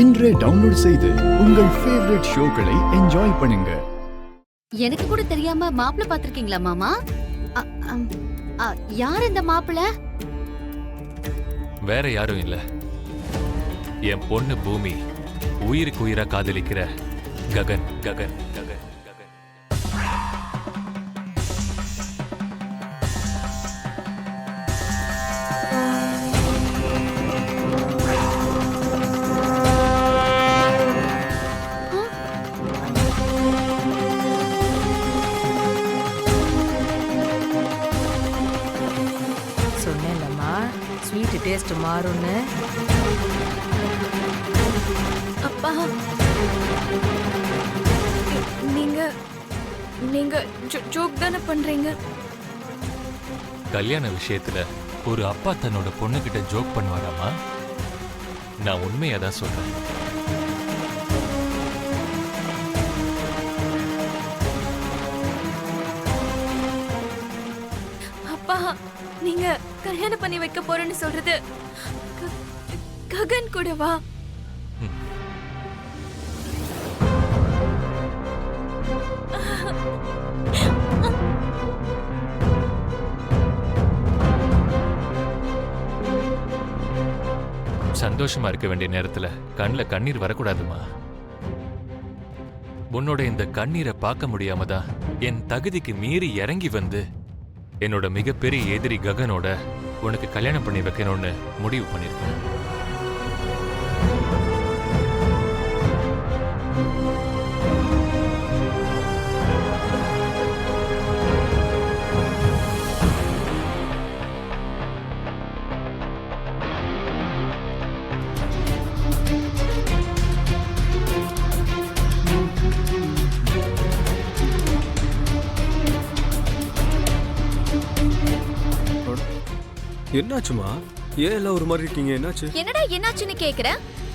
இன்றே டவுன்லோட் செய்து உங்கள் ஃபேவரட் ஷோக்களை என்ஜாய் பண்ணுங்க. எனக்கு கூட தெரியாம மாப்பிள்ள பாத்திருக்கீங்களா மாமா? யார் இந்த மாப்பிள்ள? வேற யாரும் இல்ல, என் பொண்ணு பூமி உயிருக்கு உயிரா காதலிக்கிற ககன். ககன் ககன் ககன் சொன்னேன்லம்மா, ஸ்வீட் டேஸ்ட் மாறும்னு. அப்பா, நீங்க ஜோக் தானே பண்றீங்க? கல்யாண விஷயத்துல ஒரு அப்பா தன்னோட பொண்ணுகிட்ட ஜோக் பண்ணுவாராமா? நான் உண்மையா தான் சொல்றேன். அப்பா, நீங்க கல்யாணம் பண்ணி வைக்க போறேன்னு சொல்றது ககன் கூடவா? சந்தோஷமா இருக்க வேண்டிய நேரத்துல கண்ணில் கண்ணீர் வரக்கூடாதுமா. உன்னோட இந்த கண்ணீரை பார்க்க முடியாம தான் என் தகுதிக்கு மீறி இறங்கி வந்து என்னோட மிகப்பெரிய எதிரி ககனோட உனக்கு கல்யாணம் பண்ணி வைக்கணும்னு முடிவு பண்ணிருக்கேன். என்னாச்சுமா? ஏன் எல்லாம் ஒரு மாதிரி இருக்கீங்க? என்னாச்சு? என்னடா என்னாச்சுன்னு கேக்குற?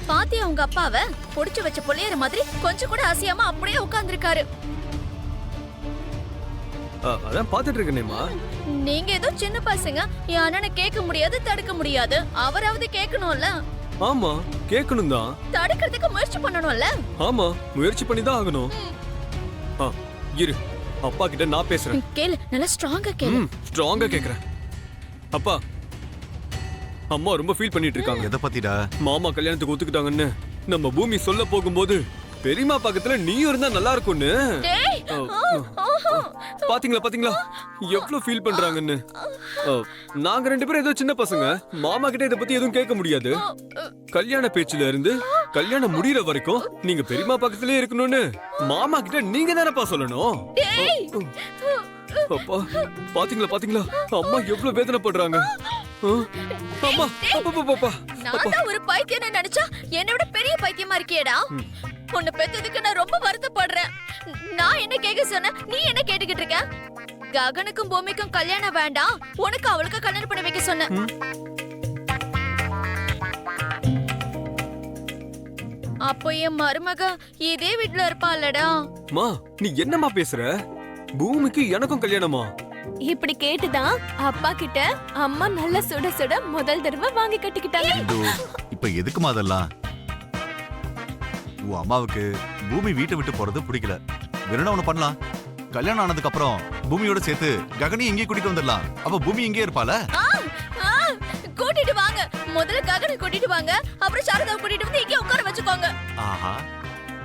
பாத்தியா உங்க அப்பாவை பொடிச்சு வச்ச பொள்ளையற மாதிரி கொஞ்சம் கூட அசையாம அப்படியே உட்கார்ந்திருக்காரு. அதான் பாத்துட்டு இருக்கேனேமா. நீங்க ஏதோ சின்ன பசங்க, என் அண்ணனை கேட்க முடியாது, தடுக்க முடியாது. அவராவது கேட்கணும்ல. ஆமா, கேட்கணும் தான். தடுக்கிறதுக்கு முயற்சி பண்ணணும்ல. ஆமா, முயற்சி பண்ணி தான் ஆகணும். இரு, அப்பா கிட்ட நான் பேசுறேன். கேளு, நல்லா ஸ்ட்ராங்கா கேளு. ஸ்ட்ராங்கா கேக்குறேன். அப்பா, அம்மா ரொம்ப ஃபீல் பண்ணிட்டு இருக்காங்க. எதை பத்திடா? மாமா கல்யாணத்துக்கு ஒத்துக்கிட்டாங்கன்னு நம்ம பூமி சொல்ல போகும்போது பெரியமா பக்கத்துல நீயும் இருந்தா நல்லா இருக்கும்னு. பாத்தீங்களா எவ்வளவு ஃபீல் பண்றாங்கன்னு. நாங்க ரெண்டு பேரும் ஏதோ சின்ன பசங்க, மாமா கிட்ட இத பத்தி எதுவும் கேட்க முடியாது. கல்யாண பேச்சுல இருந்து கல்யாணம் முடியற வரைக்கும் நீங்க பெரியமா பக்கத்திலே இருக்கணும்னு மாமா கிட்ட நீங்க தானப்பா சொல்லணும். அப்பா, பாத்தீங்களா அம்மா எவ்வளவு வேதனைப்படுறாங்க. அம்மா, அப்பா, நான் தான் ஒரு பைத்தியம்னு நினைச்சா என்னை விட பெரிய பைத்தியமா இருக்கியேடா. உன்னை பெத்ததுக்கு நான் ரொம்ப வருத்தப்படுறேன். நான் என்ன கேட்க சொன்ன, நீ என்ன கேட்டுக்கிட்டு இருக்க? ககனுக்கும் பூமிக்கும் கல்யாணம் வேண்டாம், உனக்கு அவளுக்கு கல்யாணம் பண்ணி வைக்க சொன்ன. அப்போ என் மருமக இதே வீட்டுல இருப்பாளடா. மா, நீ என்னமா பேசுற? பூமிக்கு எனக்கும் கல்யாணமா? இப்படி கேட்டுதான் அப்பா கிட்ட அம்மா நல்ல சுட சுட முதல் தடவை வாங்கி கட்டிக்கிட்டாங்க. இப்ப எதுக்குமா அதெல்லாம்? உன் அம்மாவுக்கு பூமி வீட்டை விட்டு போறது பிடிக்கல. வேணும்னா ஒண்ணு பண்ணலாம். கல்யாணம் ஆனதுக்கு அப்புறம் பூமியோட சேர்த்து ககனி இங்கே கூட்டிட்டு வந்துடலாம். அப்ப பூமி இங்கே இருப்பால. கூட்டிட்டு வாங்க, முதல்ல ககனை கூட்டிட்டு வாங்க, அப்புறம் சாரதாவை கூட்டிட்டு வந்து இங்கே உட்கார வச்சுக்கோங்க. ஆஹா,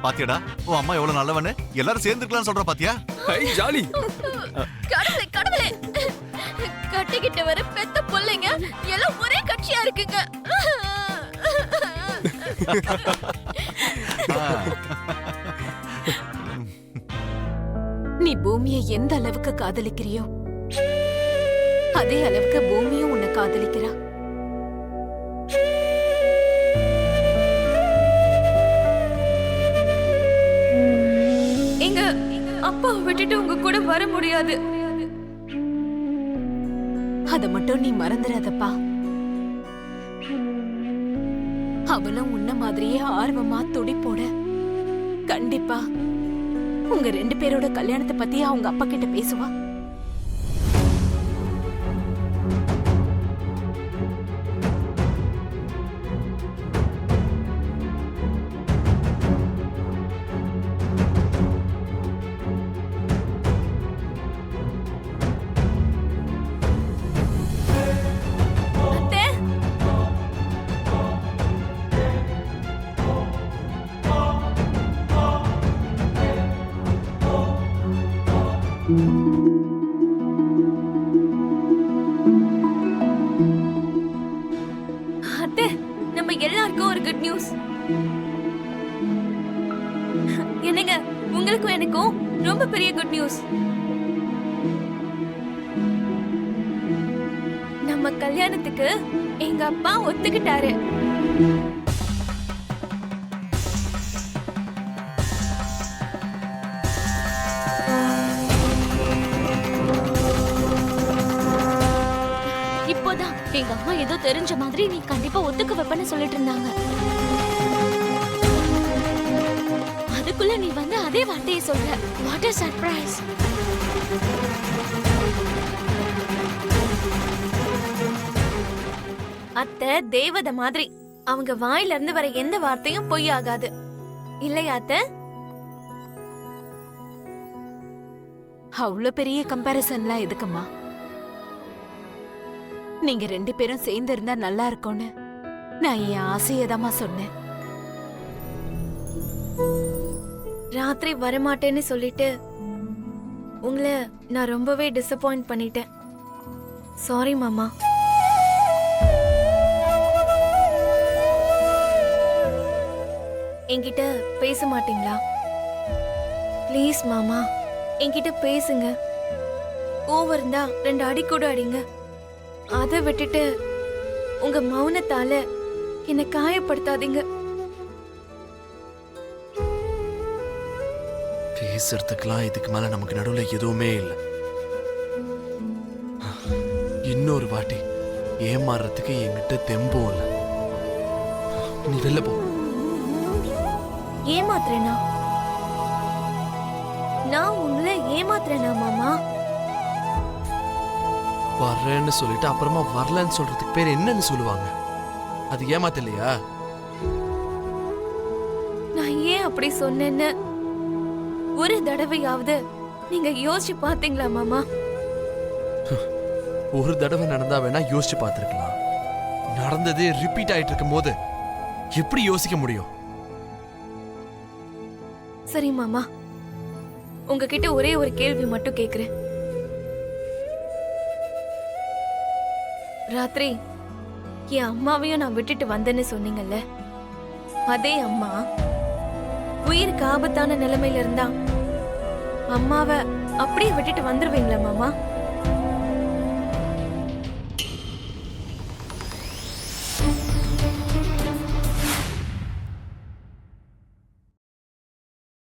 பாத்தியாடா உன் அம்மா எவ்வளவு நல்லவன்னு. எல்லாரும் சேர்ந்துக்கலாம் சொல்ற பாத்தியா? Hi jolly. கடவுளே, கட்டிக்கிட்டு வர பெத்த பிள்ளைங்க எல்லாம் ஒரே கட்சியா இருக்குங்க. நீ பூமியை எந்த அளவுக்கு காதலிக்கிறியோ அதே அளவுக்கு பூமியும் உன்னை காதலிக்கிறா. எங்க அப்பா விட்டுட்டு உங்க கூட வர முடியாது. அத மட்டும் நீ மறந்துடாதப்பா. அவளும் உன்ன மாதிரியே ஆர்வமா துடிப்போட கண்டிப்பா உங்க ரெண்டு பேரோட கல்யாணத்தை பத்தி அவங்க அப்பா கிட்ட பேசுவா. அத்தை, நம்ம எல்லாருக்கும் ஒரு குட் நியூஸ். என்னங்க, உங்களுக்கும் எனக்கும் ரொம்ப பெரிய குட் நியூஸ். நம்ம கல்யாணத்துக்கு எங்க அப்பா ஒத்துக்கிட்டாரு. இப்போதான் எங்க அம்மா ஏதோ தெரிஞ்ச மாதிரி நீ கண்டிப்பா ஒத்துக்க வைப்பன்னு சொல்லிட்டு இருந்தாங்க. அதுக்குள்ள நீ வந்து அதே வார்த்தையை சொல்ற. What a surprise. அத்தை தேவதை மாதிரி. அவங்க வாயில இருந்து வர எந்த வார்த்தையும் பொய் ஆகாது. இல்லையா அத்தை? அவ்வளவு பெரிய கம்பாரிசன்லாம் எதுக்குமா? நீங்க 2 பேரும் சேர்ந்து இருந்தா நல்லா இருக்கும்னு நான் என் ஆசையதாம்மா சொன்னேன். ராத்திரி வரமாட்டேன்னு சொல்லிட்டு உங்களை நான் ரொம்பவே டிசப்பாயிண்ட் பண்ணிட்டேன். சாரி மாமா. என்கிட்ட பேச மாட்டீங்களா? ப்ளீஸ் மாமா, என்கிட்ட பேசுங்க. கோவம் இருந்தா 2 அடி கூட அடிங்க. அதை விட்டுட்டு உங்க மௌனத்தால என்னை காயப்படுத்தாதீங்க. பேசுறதுக்கெல்லாம் இதுக்கு மேல நமக்கு நடுவுல எதுவுமே இல்லை. இன்னொரு வாட்டி ஏமாறுறதுக்கு என்கிட்ட தெம்பும் இல்லை. நீ வெளில போ. ஏமாத்துறேனா? நான் உங்களை ஏமாத்துறேனா மாமா? வர்றேன்னு சொல்லிட்டு அப்புறமா வரலன்னு சொல்றதுக்கு பேர் என்னன்னு சொல்லுவாங்க? அது ஏமாத்த இல்லையா? நான் ஏன் அப்படி சொன்னேன்னு ஒரு தடவையாவது நீங்க யோசிச்சு பாத்தீங்களா மாமா? ஒரு தடவை நடந்தா வேணா யோசிச்சு பார்த்திருக்கலாம். நடந்ததே ரிப்பீட் ஆயிட்டு இருக்கும் போது எப்படி யோசிக்க முடியும்? சரி மாமா, உங்ககிட்ட ஒரே ஒரு கேள்வி மட்டும் கேக்குறேன். ராத்திரி என் அம்மாவையும் நான் விட்டுட்டு வந்தேன்னு சொன்னீங்கல்ல, அதே அம்மா உயிருக்கு ஆபத்தான நிலைமையில இருந்தா அம்மாவை அப்படியே விட்டுட்டு வந்துருவீங்களா மாமா?